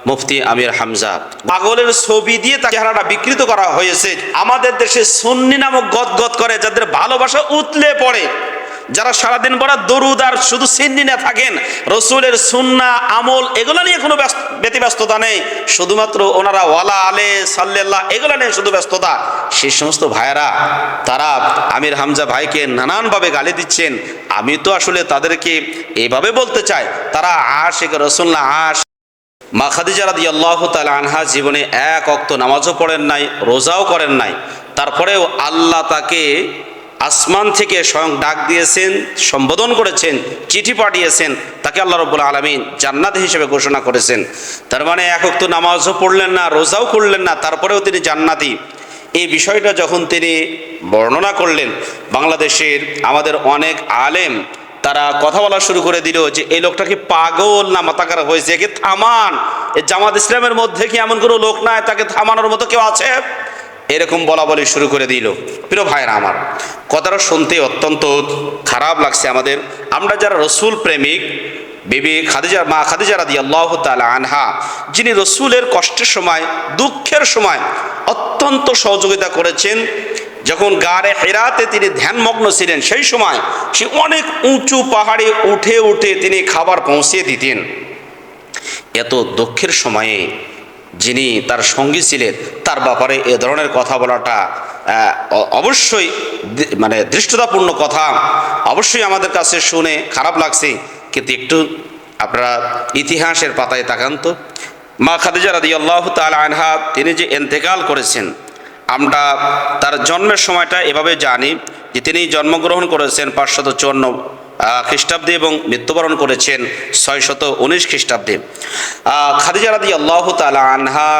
মুফতি আমির হামজা। পাগলের ছবি দিয়ে তার চেহারাটা বিকৃত করা হয়েছে। আমাদের দেশে সুন্নি নামক গদগদ করে, যাদের ভালোবাসা উতলে পড়ে, যারা সারাদিন ভরা দরুদ আর শুধু সিন্নি না থাকেন, রসুলের সুন্না আমল এগুলো নিয়ে কোনো ব্যতিব্যস্ততা নেই, শুধুমাত্র ওনারা ওয়ালা আলে সাল্লাল্লাহ এগুলো নিয়ে শুধু ব্যস্ততা। সেই সমস্ত ভাইয়েরা তারা আমির হামজা ভাইকে নানানভাবে গালি দিচ্ছেন। আমি তো আসলে তাদেরকে এইভাবে বলতে চাই, তারা আশিক রাসূল না। মা খাদিজা রাদিয়াল্লাহু তাআলা আনহা জীবনে এক ওয়াক্ত নামাজও পড়েন নাই, রোজাও করেন নাই, তারপরেও আল্লাহ তাকে আসমান থেকে স্বয়ং ডাক দিয়েছেন, সম্বোধন করেছেন, চিঠি পাঠিয়েছেন, তাকে আল্লাহ রাব্বুল আলামিন জান্নাত হিসেবে ঘোষণা করেছেন। তার মানে এক ওয়াক্ত নামাজও পড়লেন না, রোজাও করলেন না, তারপরেও তিনি জান্নাতি। এই বিষয়টা যখন তিনি বর্ণনা করলেন, বাংলাদেশের আমাদের অনেক আলেম তারা কথা বলা শুরু করে দিল যে এই লোকটা কি পাগল না মাথাখারাপ হয়েছে, একে থামান। এই জামাত ইসলামের মধ্যে কি এমন কোনো লোক নাই তাকে থামানোর মতো কেউ আছে? এরকম বলা বলি শুরু করে দিল। প্রিয় ভাইরা আমার, কথাটা শুনতে অত্যন্ত খারাপ লাগছে আমাদের। আমরা যারা রসুল প্রেমিক, মা খাদিজা রাদিয়াল্লাহু তাআলা আনহা, যিনি রসুলের কষ্টের সময়, দুঃখের সময় অত্যন্ত সহযোগিতা করেছেন। যখন গারে হিরাতে তিনি ধ্যানমগ্ন ছিলেন, সেই সময় সে অনেক উঁচু পাহাড়ে উঠে উঠে তিনি খাবার পৌঁছিয়ে দিতেন। এত দুঃখের সময়ে যিনি তার সঙ্গী ছিলেন, তার ব্যাপারে এ ধরনের কথা বলাটা অবশ্যই মানে দৃষ্টতাপূর্ণ কথা, অবশ্যই আমাদের কাছে শুনে খারাপ লাগছে। কিন্তু একটু আপনারা ইতিহাসের পাতায় তাকান তো, মা খাদিজা রাদিয়াল্লাহু তাআলা আনহা তিনি যে ইন্তেকাল করেছেন, আমরা তার জন্মের সময়টা এভাবে জানি যে তিনি জন্মগ্রহণ করেছেন 554 খ্রিস্টাব্দে এবং মৃত্যুবরণ করেছেন 619 খ্রিস্টাব্দে। খাদিজা রাদিয়াল্লাহু তাআলা আনহা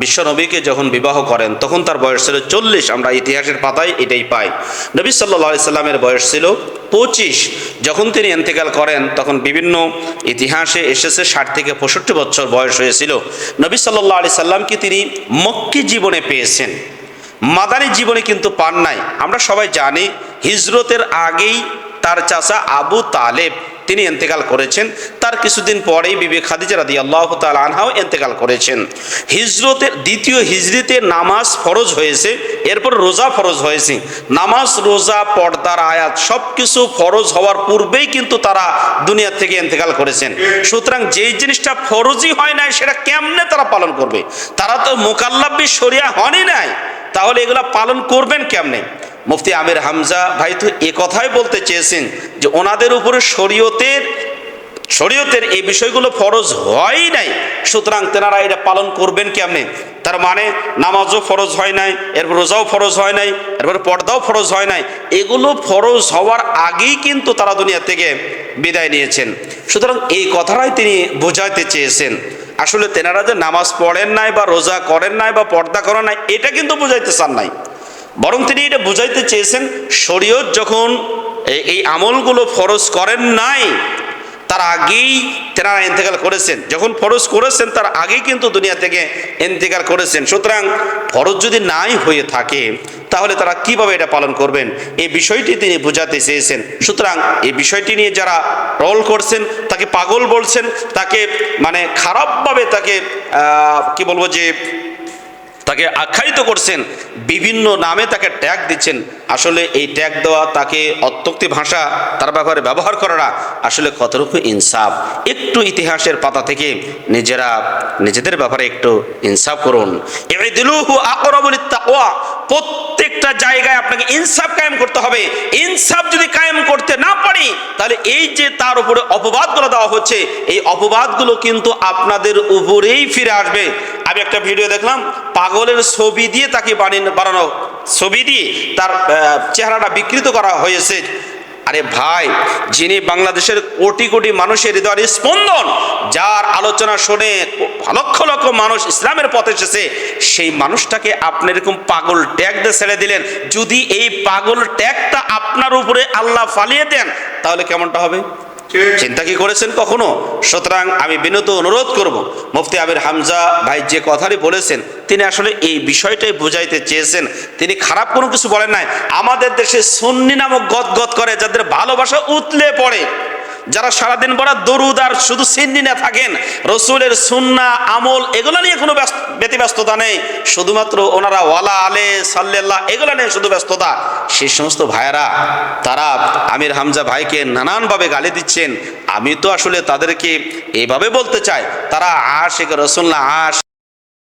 বিশ্বনবীকে যখন বিবাহ করেন তখন তার বয়স ছিল 40। আমরা ইতিহাসের পাতায় এটাই পাই। নবী সাল্লাল্লাহু আলাইহি সাল্লামের বয়স ছিল 25। যখন তিনি ইন্তেকাল করেন তখন বিভিন্ন ইতিহাসে এসেছে 60 থেকে 65 বছর বয়স হয়েছিল। নবী সাল্লাল্লাহু আলাইহি সাল্লামকে তিনি মক্কি জীবনে পেয়েছেন, মাদানী জীবনে কিন্তু পান নাই। আমরা সবাই জানি হিজরতের আগেই তার চাচা আবু তালেব তিনি ইন্তেকাল করেছেন। তার কিছুদিন পরেই বিবি খাদিজা রাদিয়াল্লাহু তাআলা আনহাও ইন্তেকাল করেছেন। হিজরতের দ্বিতীয় হিজরিতে নামাজ ফরজ হয়েছে, এরপর রোজা ফরজ হয়েছে। নামাজ, রোজা, পর্দার আয়াত সব কিছু ফরজ হওয়ার পূর্বেই কিন্তু তারা দুনিয়া থেকে ইন্তেকাল করেছেন। সুতরাং যেই জিনিসটা ফরজই হয় নাই সেটা কেমনে তারা পালন করবে? তারা তো মুকাল্লাফ বি শরিয়া হনই নাই, তাহলে এগুলা পালন করবেন কেমনে? মুফতি আমির হামজা ভাই তো এ কথাই বলতে চেয়েছেন যে ওনাদের উপরে শরীয়তের এই বিষয়গুলো ফরজ হয় নাই, সুতরাং তেনারা এটা পালন করবেন কেমনে? তার মানে নামাজও ফরজ হয় নাই, এরপর রোজাও ফরজ হয় নাই, এরপর পর্দাও ফরজ হয় নাই। এগুলো ফরজ হওয়ার আগেই কিন্তু তারা দুনিয়া থেকে বিদায় নিয়েছেন। সুতরাং এই কথাটাই তিনি বোঝাইতে চেয়েছেন। আসলে তেনারা যে নামাজ পড়েন নাই বা রোজা করেন নাই বা পর্দা করেন নাই এটা কিন্তু বুঝাইতে চান নাই, বরং তিনি এটা বুঝাইতে চেয়েছেন শরীয়ত যখন এই আমলগুলো ফরজ করেন নাই তার আগেই তেনারা ইন্তেকাল করেছেন। যখন ফরজ করেছেন তার আগেই কিন্তু দুনিয়া থেকে ইন্তেকাল করেছেন। সুতরাং ফরজ যদি নাই হয়ে থাকে তাহলে তারা কিভাবে এটা পালন করবেন, এই বিষয়টি তিনি বোঝাতে চেয়েছেন। সুতরাং এই বিষয়টি নিয়ে যারা ট্রল করছেন, তাকে পাগল বলছেন, তাকে মানে খারাপভাবে তাকে কি বলবো যে তাকে আখ্যায়িত করছেন, বিভিন্ন নামে তাকে ট্যাগ দিচ্ছেন, আসলে এই ট্যাগ দেওয়া, তাকে অত্যক্তি ভাষা তার ব্যাপারে ব্যবহার করাটা আসলে কতটুকু ইনসাফ? একটু ইতিহাসের পাতা থেকে নিজেদের ব্যাপারে একটু ইনসাফ করুন। ইদিলুহু আকরাবু লিত্তাকওয়া, প্রত্যেকটা জায়গায় আপনাকে ইনসাফ কায়েম করতে হবে। ইনসাফ যদি কায়েম করতে না পারি তাহলে এই যে তার উপরে অপবাদগুলো দেওয়া হচ্ছে, এই অপবাদগুলো কিন্তু আপনাদের উপরেই ফিরে আসবে। আমি একটা ভিডিও দেখলাম, পাগলের ছবি দিয়ে তাকে বানানো ছবি দিয়ে তার চেহারাটা বিকৃত করা হয়েছে। আরে ভাই, যিনি বাংলাদেশের কোটি কোটি মানুষের হৃদয়ের স্পন্দন, যার আলোচনা শুনে লক্ষ লক্ষ মানুষ ইসলামের পথে এসেছে, সেই মানুষটাকে আপনি এরকম পাগল ট্যাগ দিয়ে ছেড়ে দিলেন। যদি এই পাগল ট্যাগটা আপনার উপরে আল্লাহ ফালিয়ে দেন তাহলে কেমনটা হবে? চিন্তা কি করেছেন কখনো? সুতরাং আমি বিনত অনুরোধ করব, মুফতি আমির হামজা ভাই যে কথাটি বলেছেন তিনি আসলে এই বিষয়টাই বুঝাইতে চেয়েছেন। তিনি খারাপ কোনো কিছু বলেন নাই। আমাদের দেশে সুন্নি নামক গদগদ করে, যাদের ভালোবাসা উতলে পড়ে, যারা সারাদিন ভরা দরুদ আর শুধু সিন্নি না থাকেন, রসুলের সুন্না আমল এগুলো নিয়ে কোনো ব্যতিব্যস্ততা নেই, শুধুমাত্র ওনারা ওয়ালা আলে সাল্লাল্লাহ এগুলো নিয়ে শুধু ব্যস্ততা, সেই সমস্ত ভাইয়েরা তারা আমির হামজা ভাইকে নানানভাবে গালি দিচ্ছেন। আমি তো আসলে তাদেরকে এভাবে বলতে চাই, তারা আশিক রাসূল না,